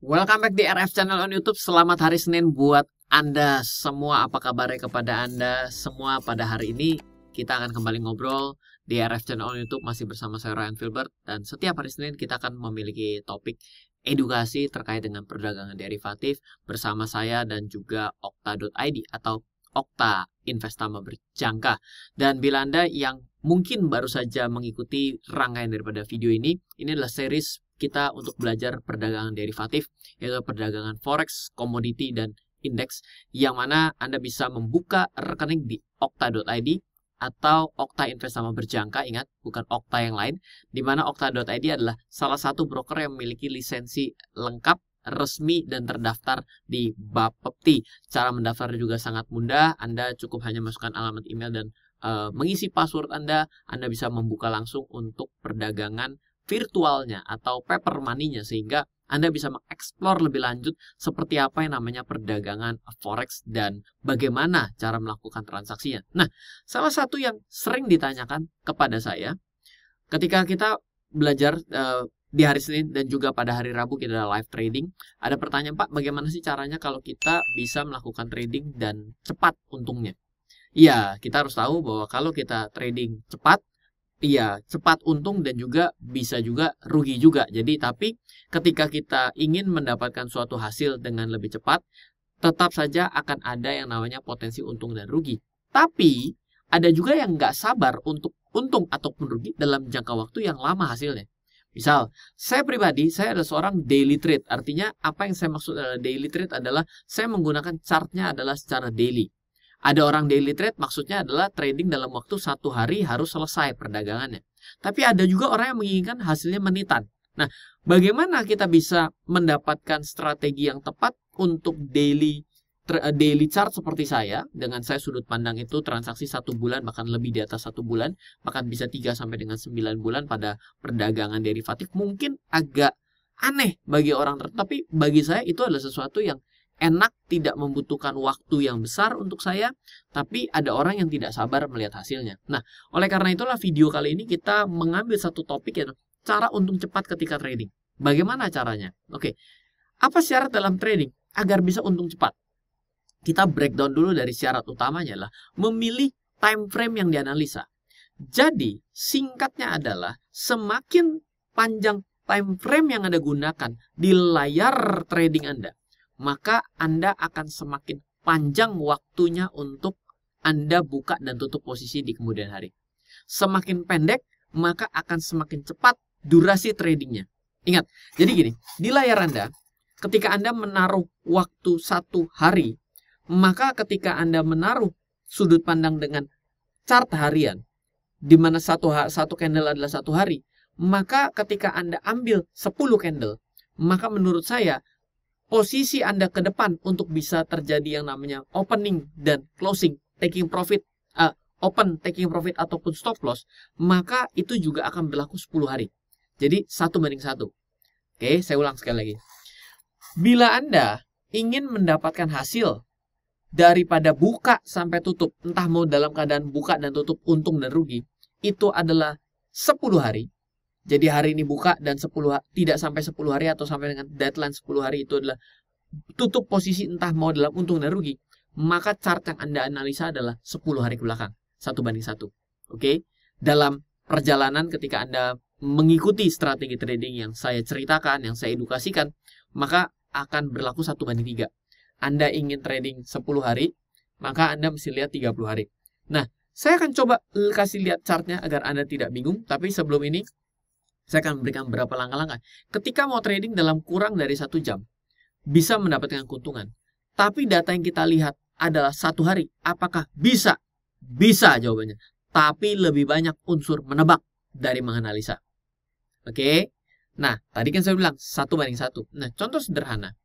Welcome back di RF Channel on YouTube. Selamat hari Senin buat Anda semua. Apa kabarnya kepada Anda semua pada hari ini? Kita akan kembali ngobrol di RF Channel on YouTube masih bersama saya Ryan Filbert. Dan setiap hari Senin kita akan memiliki topik edukasi terkait dengan perdagangan derivatif bersama saya dan juga Okta.id atau Okta Investama Berjangka. Dan bila Anda yang mungkin baru saja mengikuti rangkaian daripada video ini adalah series kita untuk belajar perdagangan derivatif, yaitu perdagangan forex, komoditi, dan indeks, yang mana Anda bisa membuka rekening di Okta.id atau Okta Investama Berjangka. Ingat, bukan Okta yang lain, di mana Okta.id adalah salah satu broker yang memiliki lisensi lengkap, resmi, dan terdaftar di Bapepti. Cara mendaftar juga sangat mudah. Anda cukup hanya masukkan alamat email dan mengisi password Anda bisa membuka langsung untuk perdagangan virtualnya atau paper money-nya, sehingga Anda bisa mengeksplor lebih lanjut seperti apa yang namanya perdagangan forex dan bagaimana cara melakukan transaksinya. Nah, salah satu yang sering ditanyakan kepada saya ketika kita belajar di hari Senin dan juga pada hari Rabu kita ada live trading, ada pertanyaan, Pak, bagaimana sih caranya kalau kita bisa melakukan trading dan cepat untungnya? Iya, kita harus tahu bahwa kalau kita trading cepat, iya, cepat untung dan juga bisa juga rugi juga. Jadi, tapi ketika kita ingin mendapatkan suatu hasil dengan lebih cepat, tetap saja akan ada yang namanya potensi untung dan rugi. Tapi, ada juga yang nggak sabar untuk untung ataupun rugi dalam jangka waktu yang lama hasilnya. Misal, saya pribadi, saya adalah seorang daily trade. Artinya, apa yang saya maksud adalah daily trade adalah saya menggunakan chartnya adalah secara daily. Ada orang daily trade maksudnya adalah trading dalam waktu 1 hari harus selesai perdagangannya. Tapi ada juga orang yang menginginkan hasilnya menitan. Nah, bagaimana kita bisa mendapatkan strategi yang tepat untuk daily chart seperti saya? Dengan saya sudut pandang itu transaksi 1 bulan, bahkan lebih di atas 1 bulan, bahkan bisa 3 sampai dengan 9 bulan pada perdagangan derivatif. Mungkin agak aneh bagi orang tertentu, tapi bagi saya itu adalah sesuatu yang enak, tidak membutuhkan waktu yang besar untuk saya, tapi ada orang yang tidak sabar melihat hasilnya. Nah, oleh karena itulah video kali ini kita mengambil satu topik, yaitu cara untung cepat ketika trading. Bagaimana caranya? Oke, apa syarat dalam trading agar bisa untung cepat? Kita breakdown dulu dari syarat utamanya adalah memilih time frame yang dianalisa. Jadi, singkatnya adalah semakin panjang time frame yang Anda gunakan di layar trading Anda, maka Anda akan semakin panjang waktunya untuk Anda buka dan tutup posisi di kemudian hari. Semakin pendek, maka akan semakin cepat durasi tradingnya. Ingat, jadi gini, di layar Anda, ketika Anda menaruh waktu 1 hari, maka ketika Anda menaruh sudut pandang dengan chart harian, di mana satu candle adalah 1 hari, maka ketika Anda ambil 10 candle, maka menurut saya, posisi Anda ke depan untuk bisa terjadi yang namanya opening dan closing, taking profit, open, taking profit, ataupun stop loss, maka itu juga akan berlaku 10 hari. Jadi 1:1. Oke, saya ulang sekali lagi. Bila Anda ingin mendapatkan hasil daripada buka sampai tutup, entah mau dalam keadaan buka dan tutup untung dan rugi, itu adalah 10 hari. Jadi hari ini buka dan tidak sampai 10 hari atau sampai dengan deadline 10 hari itu adalah tutup posisi entah mau dalam untung dan rugi, maka chart yang Anda analisa adalah 10 hari ke belakang, 1:1. Oke? Dalam perjalanan ketika Anda mengikuti strategi trading yang saya ceritakan, yang saya edukasikan, maka akan berlaku 1:3. Anda ingin trading 10 hari, maka Anda mesti lihat 30 hari. Nah, saya akan coba kasih lihat chartnya agar Anda tidak bingung, tapi sebelum ini saya akan memberikan beberapa langkah-langkah. Ketika mau trading dalam kurang dari 1 jam, bisa mendapatkan keuntungan. Tapi data yang kita lihat adalah 1 hari. Apakah bisa? Bisa jawabannya. Tapi lebih banyak unsur menebak dari menganalisa. Oke? Nah, tadi kan saya bilang 1:1. Nah, contoh sederhana.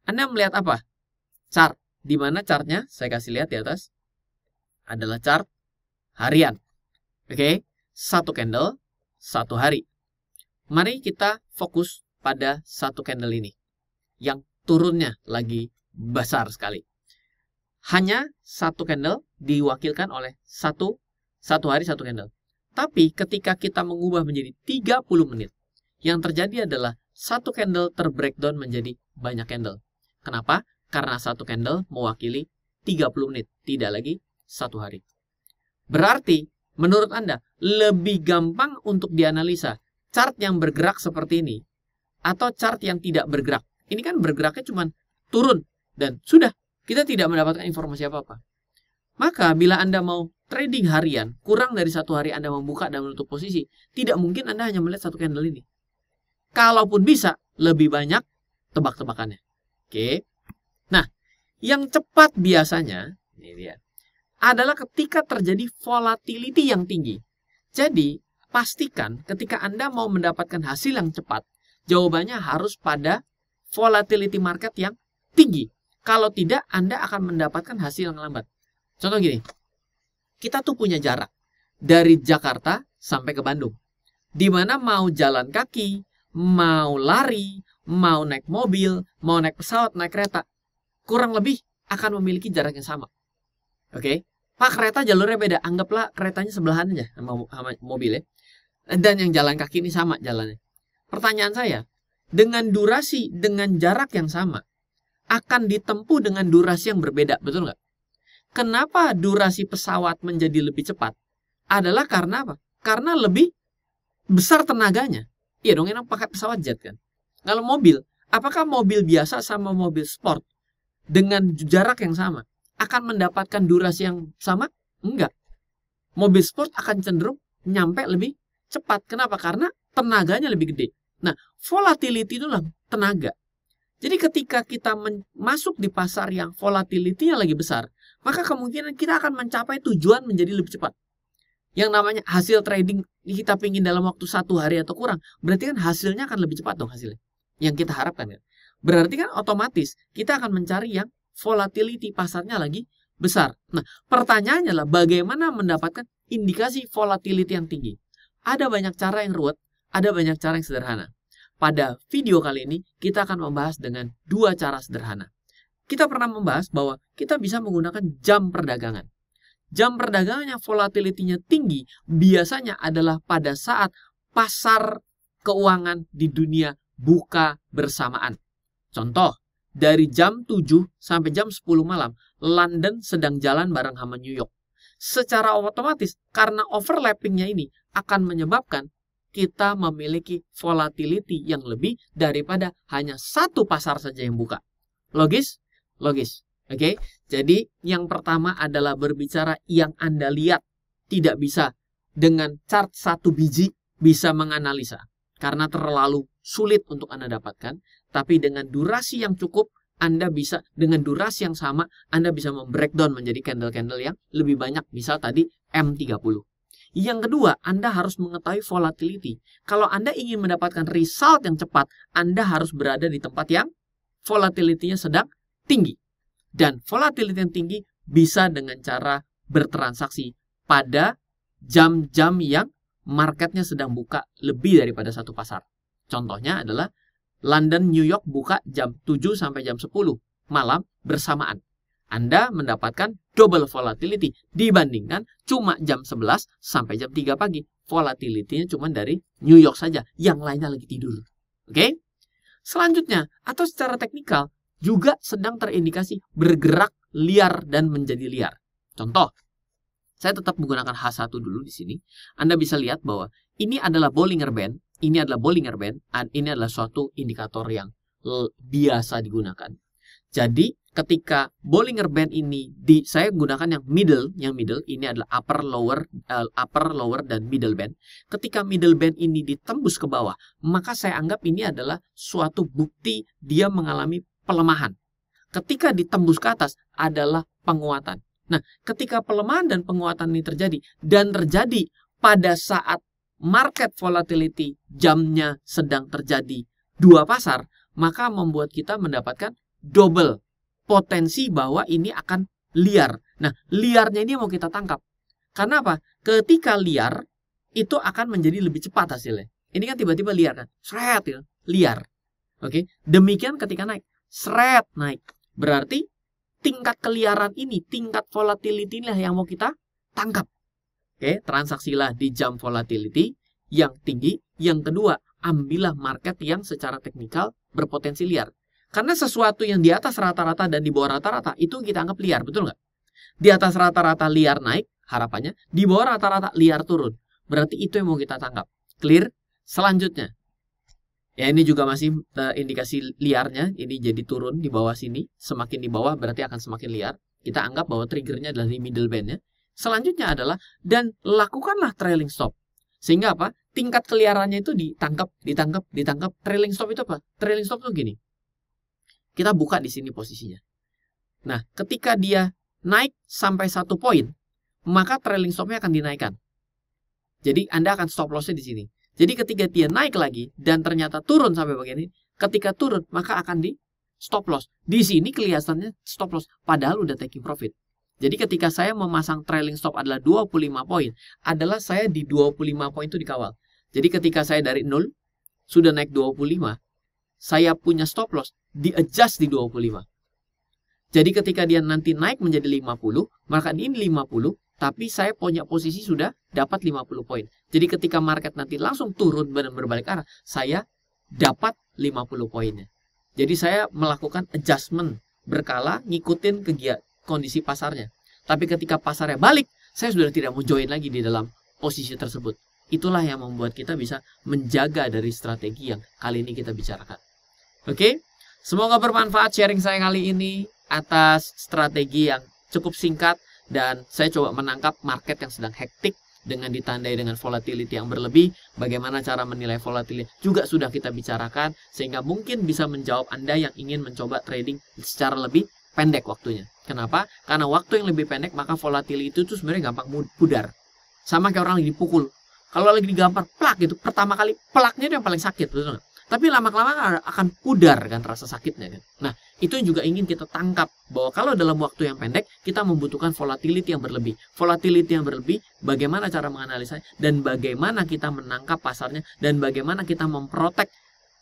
Anda melihat apa? Chart. Di mana chartnya? Saya kasih lihat di atas. Adalah chart harian. Oke? 1 candle, 1 hari. Mari kita fokus pada 1 candle ini, yang turunnya lagi besar sekali. Hanya 1 candle diwakilkan oleh satu hari 1 candle. Tapi ketika kita mengubah menjadi 30 menit, yang terjadi adalah satu candle terbreakdown menjadi banyak candle. Kenapa? Karena satu candle mewakili 30 menit, tidak lagi satu hari. Berarti, menurut Anda, lebih gampang untuk dianalisa chart yang bergerak seperti ini atau chart yang tidak bergerak. Ini kan bergeraknya cuma turun dan sudah, kita tidak mendapatkan informasi apa-apa. Maka, bila Anda mau trading harian, kurang dari satu hari Anda membuka dan menutup posisi, tidak mungkin Anda hanya melihat satu candle ini. Kalaupun bisa, lebih banyak tebak-tebakannya. Oke. Nah, yang cepat biasanya, ini dia, adalah ketika terjadi volatility yang tinggi. Jadi, pastikan ketika Anda mau mendapatkan hasil yang cepat, jawabannya harus pada volatility market yang tinggi. Kalau tidak, Anda akan mendapatkan hasil yang lambat. Contoh gini, kita tuh punya jarak dari Jakarta sampai ke Bandung. Di mana mau jalan kaki, mau lari, mau naik mobil, mau naik pesawat, naik kereta, kurang lebih akan memiliki jarak yang sama. Oke, Pak, kereta jalurnya beda. Anggaplah keretanya sebelahan aja sama mobil ya. Dan yang jalan kaki ini sama jalannya. Pertanyaan saya, dengan durasi, dengan jarak yang sama, akan ditempuh dengan durasi yang berbeda, betul nggak? Kenapa durasi pesawat menjadi lebih cepat? Adalah karena apa? Karena lebih besar tenaganya. Iya dong, enak pakai pesawat jet kan. Kalau mobil, apakah mobil biasa sama mobil sport dengan jarak yang sama akan mendapatkan durasi yang sama? Enggak. Mobil sport akan cenderung nyampe lebih cepat. Kenapa? Karena tenaganya lebih gede. Nah, volatility itulah tenaga. Jadi ketika kita masuk di pasar yang volatility-nya lagi besar, maka kemungkinan kita akan mencapai tujuan menjadi lebih cepat. Yang namanya hasil trading kita pingin dalam waktu 1 hari atau kurang, berarti kan hasilnya akan lebih cepat dong hasilnya. Yang kita harapkan kan. Berarti kan otomatis kita akan mencari yang volatility pasarnya lagi besar. Nah, pertanyaannya adalah bagaimana mendapatkan indikasi volatility yang tinggi. Ada banyak cara yang ruwet, ada banyak cara yang sederhana. Pada video kali ini, kita akan membahas dengan 2 cara sederhana. Kita pernah membahas bahwa kita bisa menggunakan jam perdagangan. Jam perdagangan yang volatility-nya tinggi biasanya adalah pada saat pasar keuangan di dunia buka bersamaan. Contoh, dari jam 7 sampai jam 10 malam, London sedang jalan bareng sama New York. Secara otomatis, karena overlapping-nya ini akan menyebabkan kita memiliki volatility yang lebih daripada hanya satu pasar saja yang buka. Logis? Logis. Oke? Jadi, yang pertama adalah berbicara yang Anda lihat. Tidak bisa dengan chart 1 biji bisa menganalisa. Karena terlalu sulit untuk Anda dapatkan. Tapi dengan durasi yang cukup, Anda bisa, dengan durasi yang sama, Anda bisa membreakdown menjadi candle-candle yang lebih banyak. Misal tadi M30. Yang kedua, Anda harus mengetahui volatility. Kalau Anda ingin mendapatkan result yang cepat, Anda harus berada di tempat yang volatility-nya sedang tinggi. Dan volatility yang tinggi bisa dengan cara bertransaksi pada jam-jam yang marketnya sedang buka lebih daripada satu pasar. Contohnya adalah London, New York buka jam 7 sampai jam 10 malam bersamaan. Anda mendapatkan double volatility dibandingkan cuma jam 11 sampai jam 3 pagi. Volatility-nya cuma dari New York saja, yang lainnya lagi tidur. Oke? Selanjutnya, atau secara teknikal, juga sedang terindikasi bergerak liar dan menjadi liar. Contoh, saya tetap menggunakan H1 dulu di sini. Anda bisa lihat bahwa ini adalah Bollinger Band, ini adalah Bollinger Band, dan ini adalah suatu indikator yang biasa digunakan. Jadi, ketika Bollinger Band ini saya gunakan yang middle ini adalah upper, lower dan middle band. Ketika middle band ini ditembus ke bawah, maka saya anggap ini adalah suatu bukti dia mengalami pelemahan. Ketika ditembus ke atas adalah penguatan. Nah, ketika pelemahan dan penguatan ini terjadi dan terjadi pada saat market volatility jamnya sedang terjadi 2 pasar, maka membuat kita mendapatkan double potensi bahwa ini akan liar. Nah, liarnya ini mau kita tangkap. Karena apa? Ketika liar, itu akan menjadi lebih cepat hasilnya. Ini kan tiba-tiba liar kan? Seret ya, liar. Oke, demikian ketika naik. Seret naik. Berarti tingkat keliaran ini, tingkat volatility inilah yang mau kita tangkap. Oke, transaksilah di jam volatility yang tinggi. Yang kedua ambillah market yang secara teknikal berpotensi liar. Karena sesuatu yang di atas rata-rata dan di bawah rata-rata itu kita anggap liar, betul nggak? Di atas rata-rata liar naik, harapannya. Di bawah rata-rata liar turun. Berarti itu yang mau kita tangkap. Clear? Selanjutnya. Ya, ini juga masih indikasi liarnya. Ini jadi turun di bawah sini. Semakin di bawah berarti akan semakin liar. Kita anggap bahwa triggernya adalah di middle band-nya. Selanjutnya adalah, dan lakukanlah trailing stop. Sehingga apa? Tingkat keliarannya itu ditangkap. Trailing stop itu apa? Trailing stop itu gini. Kita buka di sini posisinya. Nah, ketika dia naik sampai 1 poin, maka trailing stopnya akan dinaikkan. Jadi Anda akan stop loss-nya di sini. Jadi ketika dia naik lagi dan ternyata turun sampai bagian ini, ketika turun maka akan di stop loss. Di sini kelihatannya stop loss, padahal udah taking profit. Jadi ketika saya memasang trailing stop adalah 25 poin, adalah saya di 25 poin itu dikawal. Jadi ketika saya dari 0 sudah naik 25, saya punya stop loss di-adjust di 25. Jadi ketika dia nanti naik menjadi 50, maka ini 50, tapi saya punya posisi sudah dapat 50 poin. Jadi ketika market nanti langsung turun dan berbalik arah, saya dapat 50 poinnya. Jadi saya melakukan adjustment berkala ngikutin kondisi pasarnya. Tapi ketika pasarnya balik, saya sudah tidak mau join lagi di dalam posisi tersebut. Itulah yang membuat kita bisa menjaga dari strategi yang kali ini kita bicarakan. Oke? Semoga bermanfaat sharing saya kali ini atas strategi yang cukup singkat, dan saya coba menangkap market yang sedang hektik dengan ditandai dengan volatility yang berlebih. Bagaimana cara menilai volatility juga sudah kita bicarakan, sehingga mungkin bisa menjawab Anda yang ingin mencoba trading secara lebih pendek waktunya. Kenapa? Karena waktu yang lebih pendek maka volatility itu sebenarnya gampang pudar. Sama kayak orang lagi dipukul. Kalau lagi digampar plak gitu, pertama kali plaknya itu yang paling sakit, betul nggak? Tapi lama-kelamaan akan pudar kan rasa sakitnya kan. Nah, itu juga ingin kita tangkap bahwa kalau dalam waktu yang pendek kita membutuhkan volatility yang berlebih. Volatility yang berlebih, bagaimana cara menganalisanya dan bagaimana kita menangkap pasarnya dan bagaimana kita memprotek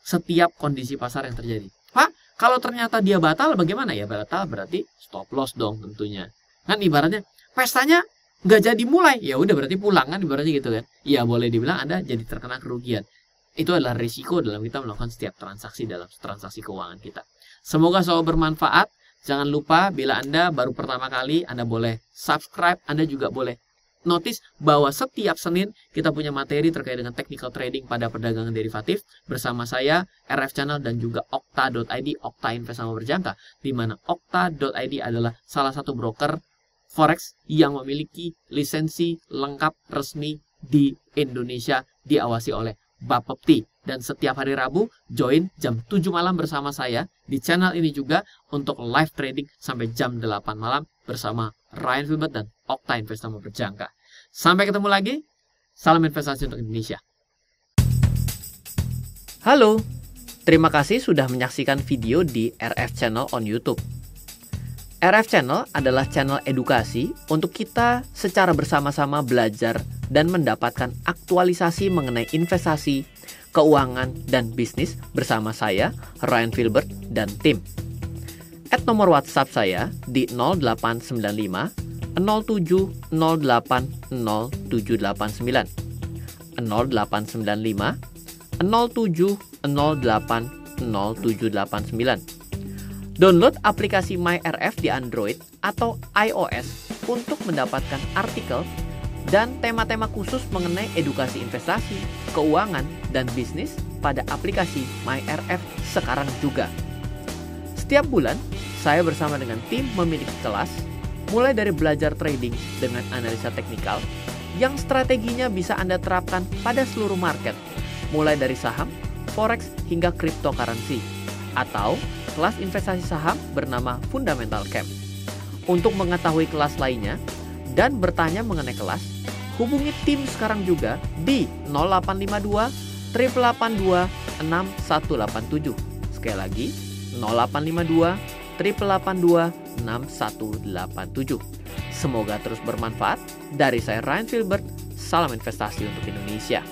setiap kondisi pasar yang terjadi. Pak, kalau ternyata dia batal bagaimana? Ya batal berarti stop loss dong tentunya. Kan ibaratnya pestanya nggak jadi mulai, ya udah berarti pulang kan ibaratnya gitu kan. Ya boleh dibilang Anda jadi terkena kerugian. Itu adalah risiko dalam kita melakukan setiap transaksi dalam transaksi keuangan kita. Semoga selalu bermanfaat. Jangan lupa bila Anda baru pertama kali, Anda boleh subscribe. Anda juga boleh notice bahwa setiap Senin kita punya materi terkait dengan technical trading pada perdagangan derivatif bersama saya, RF Channel, dan juga Okta.id, Okta Investama Berjangka, di mana Okta.id adalah salah satu broker forex yang memiliki lisensi lengkap resmi di Indonesia, diawasi oleh Bapepti. Dan setiap hari Rabu join jam 7 malam bersama saya di channel ini juga untuk live trading sampai jam 8 malam bersama Ryan Filbert dan Okta Investama Berjangka. Sampai ketemu lagi. Salam investasi untuk Indonesia. Halo, terima kasih sudah menyaksikan video di RF Channel on YouTube. RF Channel adalah channel edukasi untuk kita secara bersama-sama belajar dan mendapatkan aktualisasi mengenai investasi, keuangan, dan bisnis bersama saya, Ryan Filbert, dan tim. Add nomor WhatsApp saya di 0895 07 08 0789 0895 07 08 0789. Download aplikasi MyRF di Android atau iOS untuk mendapatkan artikel dan tema-tema khusus mengenai edukasi investasi, keuangan, dan bisnis pada aplikasi MyRF sekarang juga. Setiap bulan, saya bersama dengan tim memiliki kelas, mulai dari belajar trading dengan analisa teknikal, yang strateginya bisa Anda terapkan pada seluruh market, mulai dari saham, forex, hingga cryptocurrency, atau kelas investasi saham bernama Fundamental Camp. Untuk mengetahui kelas lainnya dan bertanya mengenai kelas, hubungi tim sekarang juga di 0852 882 6187. Sekali lagi, 0852 882 6187. Semoga terus bermanfaat. Dari saya Ryan Filbert, salam investasi untuk Indonesia.